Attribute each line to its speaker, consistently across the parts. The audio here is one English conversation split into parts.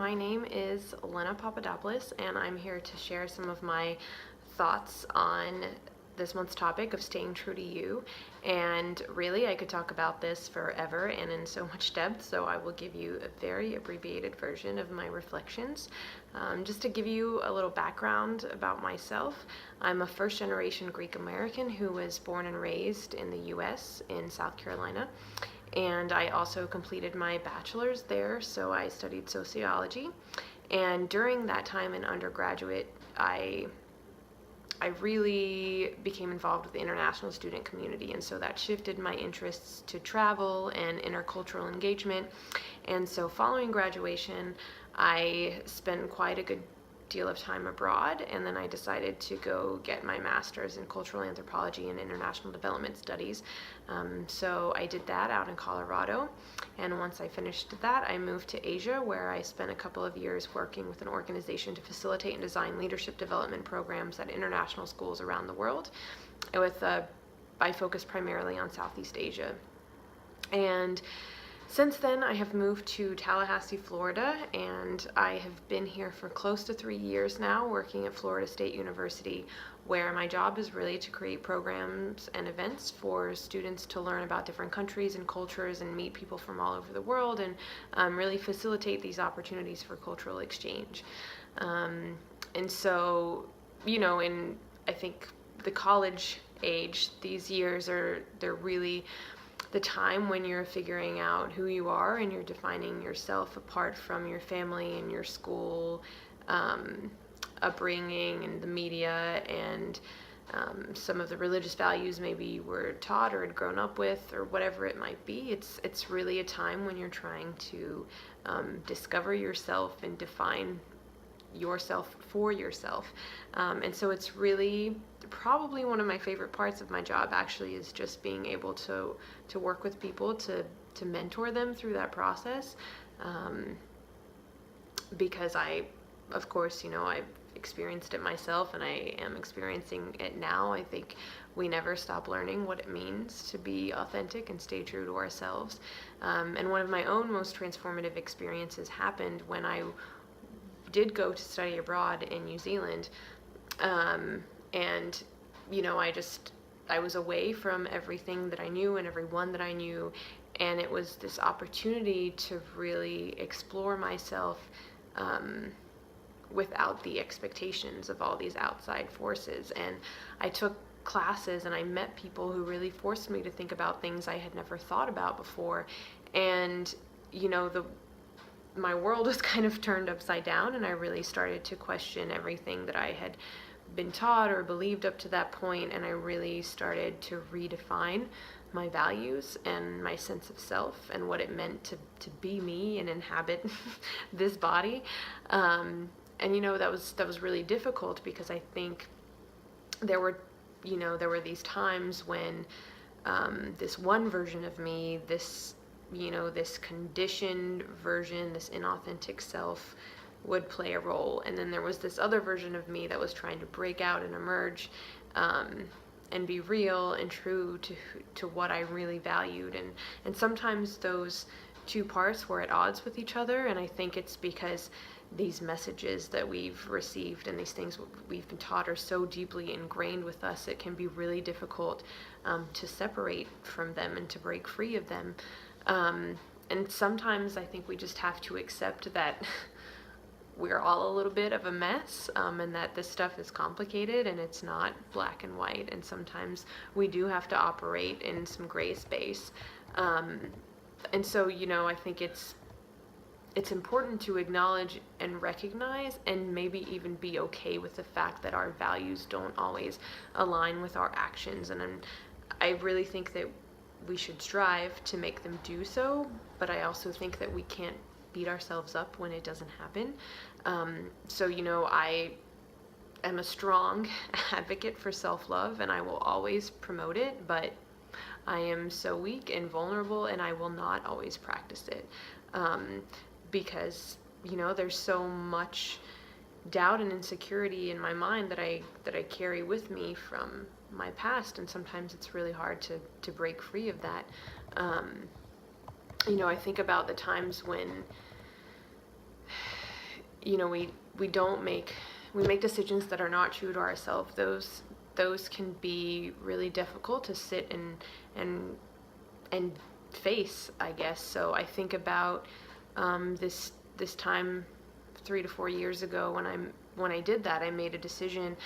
Speaker 1: my name is Lena Papadopoulos, and I'm here to share some of my thoughts on this month's topic of staying true to you. And really, I could talk about this forever and in so much depth, so I will give you a very abbreviated version of my reflections. Just to give you a little background about myself, I'm a first-generation Greek American who was born and raised in the U.S. in South Carolina. And I also completed my bachelor's there, so I studied sociology. And during that time in undergraduate, I really became involved with the international student community, and so that shifted my interests to travel and intercultural engagement. And so following graduation, I spent quite a good deal of time abroad, and then I decided to go get my master's in cultural anthropology and international development studies. So I did that out in Colorado, and once I finished that, I moved to Asia, where I spent a couple of years working with an organization to facilitate and design leadership development programs at international schools around the world, I focused primarily on Southeast Asia. And since then, I have moved to Tallahassee, Florida, and I have been here for close to 3 years now, working at Florida State University, where my job is really to create programs and events for students to learn about different countries and cultures and meet people from all over the world, and really facilitate these opportunities for cultural exchange. And so, I think the college age, these years they're really the time when you're figuring out who you are and you're defining yourself apart from your family and your school upbringing and the media and some of the religious values maybe you were taught or had grown up with, or whatever it might be. It's really a time when you're trying to discover yourself and define yourself for yourself. And so it's really probably one of my favorite parts of my job, actually, is just being able to work with people, to mentor them through that process, because of course, I've experienced it myself and I am experiencing it now. I think we never stop learning what it means to be authentic and stay true to ourselves. And one of my own most transformative experiences happened when I did go to study abroad in New Zealand. And I was away from everything that I knew and everyone that I knew, and it was this opportunity to really explore myself without the expectations of all these outside forces. And I took classes and I met people who really forced me to think about things I had never thought about before. And my world was kind of turned upside down, and I really started to question everything that I had been taught or believed up to that point, and I really started to redefine my values and my sense of self and what it meant to be me and inhabit this body. And that was really difficult, because I think there were these times when this one version of me, this conditioned version, this inauthentic self, would play a role, and then there was this other version of me that was trying to break out and emerge, and be real and true to what I really valued. And sometimes those two parts were at odds with each other, and I think it's because these messages that we've received and these things we've been taught are so deeply ingrained with us, it can be really difficult to separate from them and to break free of them. And sometimes I think we just have to accept that we're all a little bit of a mess, and that this stuff is complicated and it's not black and white, and sometimes we do have to operate in some gray space. And so, I think it's important to acknowledge and recognize and maybe even be okay with the fact that our values don't always align with our actions. And I really think that we should strive to make them do so, but I also think that we can't beat ourselves up when it doesn't happen. So I am a strong advocate for self-love, and I will always promote it, but I am so weak and vulnerable, and I will not always practice it, because there's so much doubt and insecurity in my mind that I carry with me from my past, and sometimes it's really hard to break free of that. I think about the times when we don't make, we make decisions that are not true to ourselves. Those can be really difficult to sit and face, I guess. So I think about this time 3 to 4 years ago when I did that. I made a decision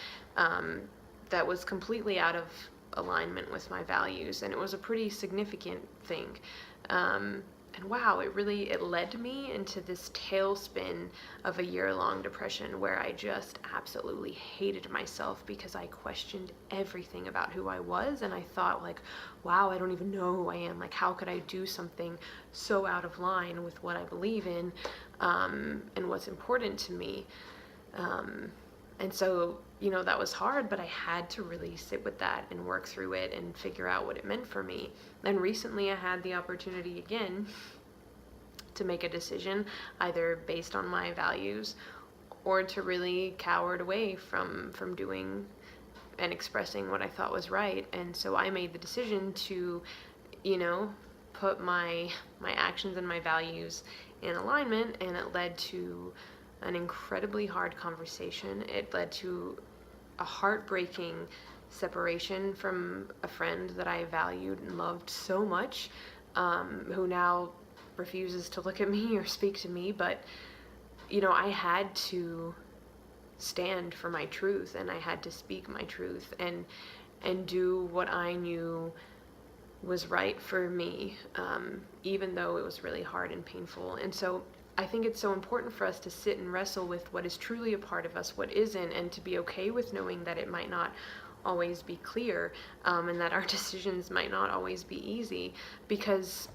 Speaker 1: that was completely out of alignment with my values, and it was a pretty significant thing. And wow, it led me into this tailspin of a year-long depression where I just absolutely hated myself because I questioned everything about who I was, and I thought, like, wow, I don't even know who I am. Like, how could I do something so out of line with what I believe in, and what's important to me? And so, that was hard, but I had to really sit with that and work through it and figure out what it meant for me. And recently I had the opportunity again to make a decision, either based on my values or to really cower away from doing and expressing what I thought was right. And so I made the decision to, put my actions and my values in alignment, and it led to an incredibly hard conversation. It led to a heartbreaking separation from a friend that I valued and loved so much, who now refuses to look at me or speak to me. But, I had to stand for my truth, and I had to speak my truth and do what I knew was right for me, even though it was really hard and painful. And so I think it's so important for us to sit and wrestle with what is truly a part of us, what isn't, and to be okay with knowing that it might not always be clear, and that our decisions might not always be easy, because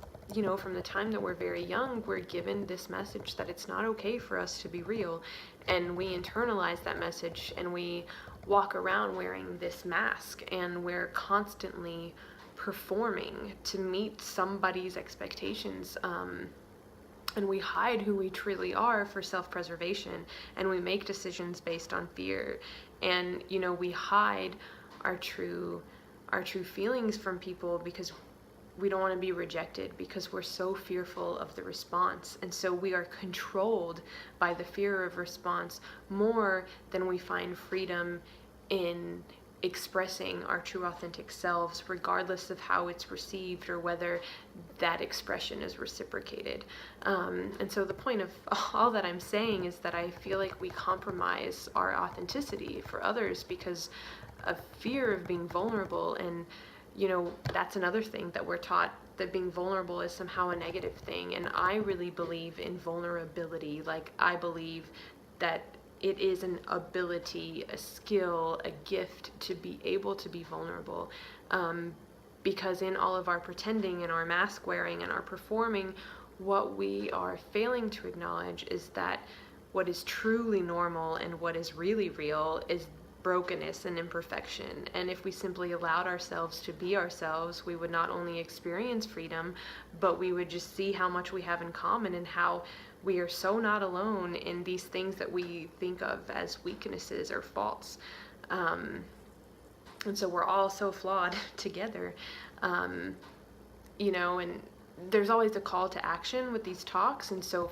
Speaker 1: from the time that we're very young, we're given this message that it's not okay for us to be real, and we internalize that message, and we walk around wearing this mask, and we're constantly performing to meet somebody's expectations, and we hide who we truly are for self-preservation, and we make decisions based on fear, and we hide our true feelings from people because we don't want to be rejected, because we're so fearful of the response. And so we are controlled by the fear of response more than we find freedom in expressing our true authentic selves, regardless of how it's received or whether that expression is reciprocated. And so the point of all that I'm saying is that I feel like we compromise our authenticity for others because of fear of being vulnerable. And that's another thing that we're taught, that being vulnerable is somehow a negative thing. And I really believe in vulnerability. Like, I believe that it is an ability, a skill, a gift to be able to be vulnerable. Because in all of our pretending and our mask wearing and our performing, what we are failing to acknowledge is that what is truly normal and what is really real is brokenness and imperfection. And if we simply allowed ourselves to be ourselves, we would not only experience freedom, but we would just see how much we have in common and how we are so not alone in these things that we think of as weaknesses or faults. And so we're all so flawed together. And there's always a call to action with these talks. And so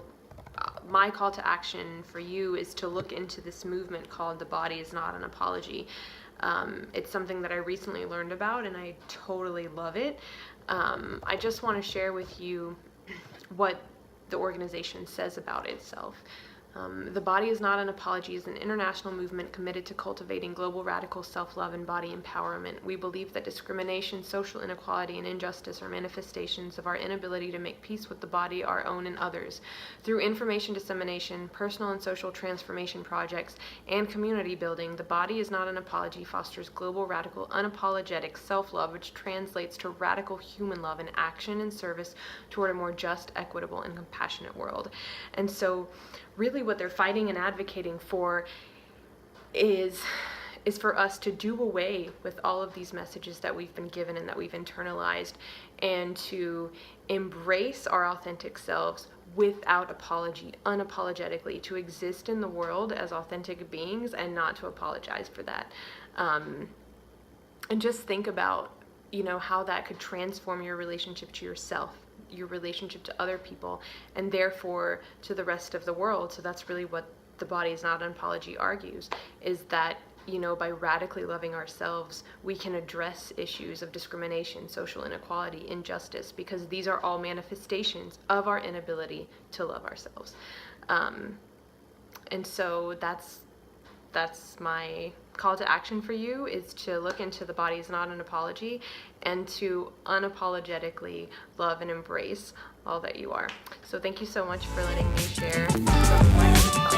Speaker 1: my call to action for you is to look into this movement called The Body Is Not an Apology. It's something that I recently learned about, and I totally love it. I just want to share with you what the organization says about itself. The Body Is Not an Apology is an international movement committed to cultivating global radical self-love and body empowerment. We believe that discrimination, social inequality, and injustice are manifestations of our inability to make peace with the body, our own, and others. Through information dissemination, personal and social transformation projects, and community building, The Body Is Not an Apology fosters global, radical, unapologetic self-love, which translates to radical human love in action and service toward a more just, equitable, and compassionate world. And so really what they're fighting and advocating for is for us to do away with all of these messages that we've been given and that we've internalized, and to embrace our authentic selves without apology, unapologetically, to exist in the world as authentic beings and not to apologize for that. And just think about, how that could transform your relationship to yourself, your relationship to other people, and therefore to the rest of the world. So that's really what The Body is Not an Apology argues is that, by radically loving ourselves, we can address issues of discrimination, social inequality, injustice, because these are all manifestations of our inability to love ourselves. And so that's my call to action for you, is to look into The Body is Not an Apology and to unapologetically love and embrace all that you are. So thank you so much for letting me share some of my